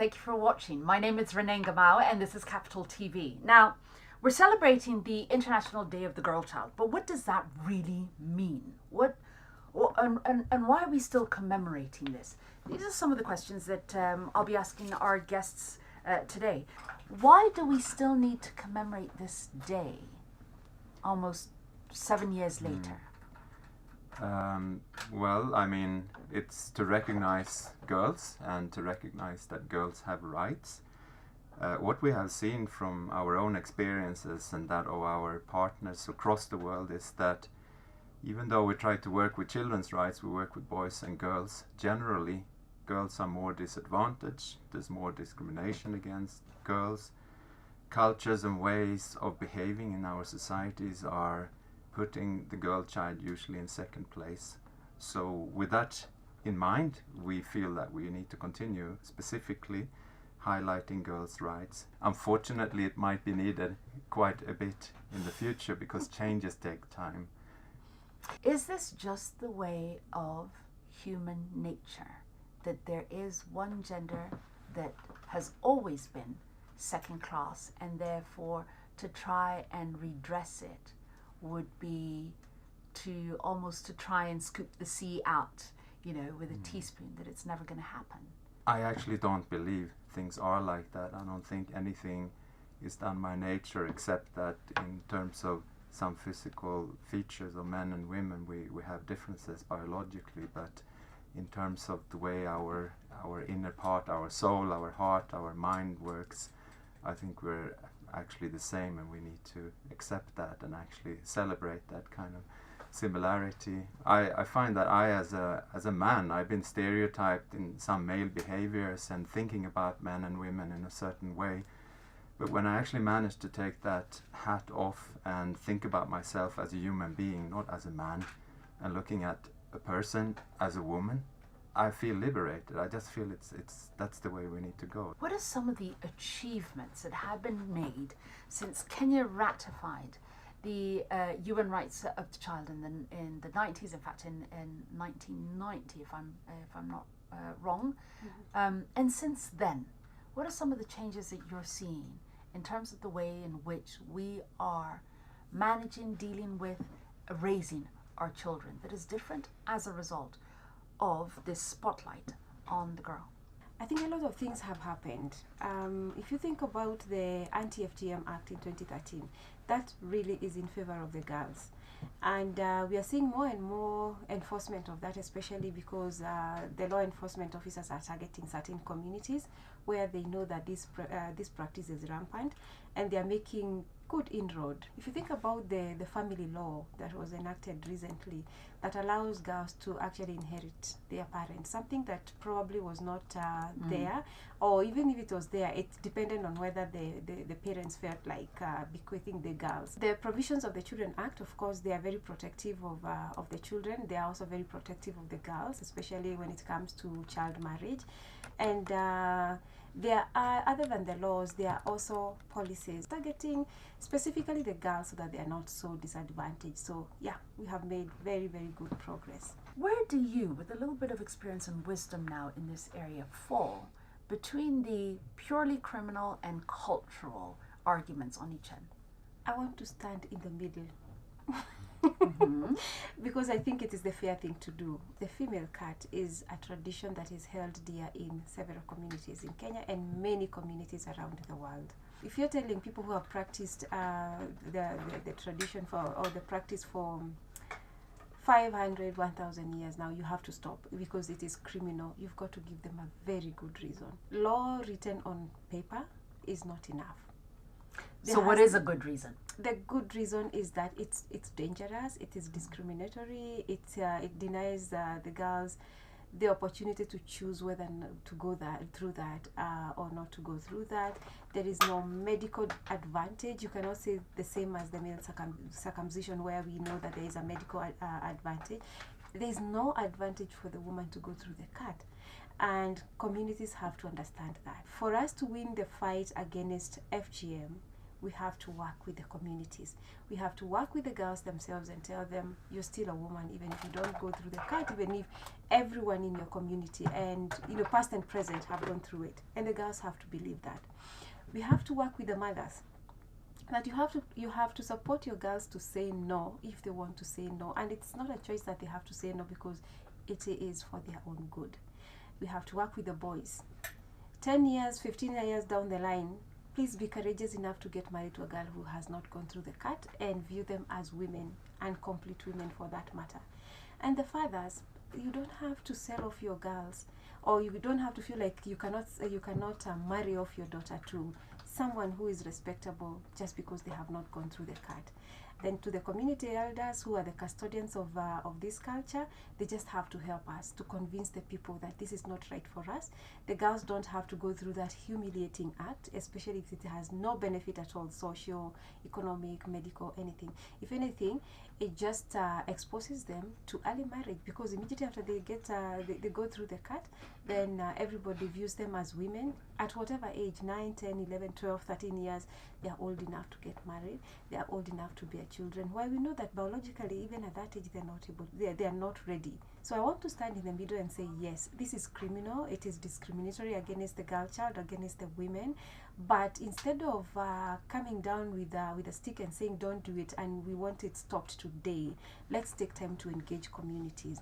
thank you for watching. My name is Renee Gamau and this is Capital TV. Now, we're celebrating the International Day of the Girl Child, but what does that really mean? And why are we still commemorating this? These are some of the questions that I'll be asking our guests today. Why do we still need to commemorate this day almost 7 years later? Well, I mean, it's to recognize girls and to recognize that girls have rights. What we have seen from our own experiences and that of our partners across the world is that even though we try to work with children's rights, we work with boys and girls. Generally, girls are more disadvantaged. There's more discrimination against girls. Cultures and ways of behaving in our societies are putting the girl child usually in second place. So with that in mind, we feel that we need to continue specifically highlighting girls' rights. Unfortunately, it might be needed quite a bit in the future because changes take time. Is this just the way of human nature, that there is one gender that has always been second class, and therefore to try and redress it would be to try and scoop the sea out, with a teaspoon, that it's never going to happen? I actually don't believe things are like that. I don't think anything is done by nature, except that in terms of some physical features of men and women, we have differences biologically, but in terms of the way our inner part, our soul, our heart, our mind works, I think we're actually the same, and we need to accept that and actually celebrate that kind of similarity. I find that as a man, I've been stereotyped in some male behaviors and thinking about men and women in a certain way. But when I actually managed to take that hat off and think about myself as a human being, not as a man, and looking at a person as a woman, I feel liberated. I just feel that's the way we need to go. What are some of the achievements that have been made since Kenya ratified the UN Rights of the Child in the 90s? In fact, in 1990, if I'm not wrong. Mm-hmm. And since then, what are some of the changes that you're seeing in terms of the way in which we are managing, dealing with, raising our children that is different as a result of this spotlight on the girl? I think a lot of things have happened. If you think about the Anti-FGM Act in 2013, that really is in favor of the girls. And we are seeing more and more enforcement of that, especially because the law enforcement officers are targeting certain communities where they know that this practice is rampant, and they are making good inroad. If you think about the family law that was enacted recently, that allows girls to actually inherit their parents, something that probably was not there, or even if it was there, it depended on whether the parents felt like bequeathing the girls. The provisions of the Children Act, of course, they are very protective of the children. They are also very protective of the girls, especially when it comes to child marriage. And there are, other than the laws, there are also policies targeting specifically the girls so that they are not so disadvantaged. So yeah, we have made very, very good progress. Where do you, with a little bit of experience and wisdom now in this area, fall between the purely criminal and cultural arguments on each end? I want to stand in the middle. Mm-hmm. Because I think it is the fair thing to do. The female cat is a tradition that is held dear in several communities in Kenya and many communities around the world. If you're telling people who have practiced the tradition or the practice for 500, 1,000 years now, you have to stop because it is criminal. You've got to give them a very good reason. Law written on paper is not enough. So what is a good reason? The good reason is that it's dangerous, it is discriminatory, it denies the girls the opportunity to choose whether to go through that or not to go through that. There is no medical advantage. You cannot say the same as the male circumcision, where we know that there is a medical advantage. There is no advantage for the woman to go through the cut. And communities have to understand that. For us to win the fight against FGM, we have to work with the communities. We have to work with the girls themselves and tell them, you're still a woman, even if you don't go through the cut, even if everyone in your community and, you know, past and present have gone through it. And the girls have to believe that. We have to work with the mothers. That you have to support your girls to say no if they want to say no. And it's not a choice that they have to say no, because it is for their own good. We have to work with the boys. 10 years, 15 years down the line, please be courageous enough to get married to a girl who has not gone through the cut, and view them as women, and complete women for that matter. And the fathers, you don't have to sell off your girls, or you don't have to feel like you cannot marry off your daughter to someone who is respectable just because they have not gone through the cut. Then to the community elders who are the custodians of this culture, they just have to help us to convince the people that this is not right for us. The girls don't have to go through that humiliating act, especially if it has no benefit at all, social, economic, medical, anything. If anything, it just exposes them to early marriage, because immediately after they get they go through the cut, then everybody views them as women at whatever age, 9, 10, 11, 12, 13 years. They are old enough to get married. They are old enough to bear children. While we know that biologically, even at that age, they're not able. They are not ready. So I want to stand in the middle and say, yes, this is criminal. It is discriminatory against the girl child, against the women. But instead of coming down with a stick and saying don't do it, and we want it stopped today, let's take time to engage communities.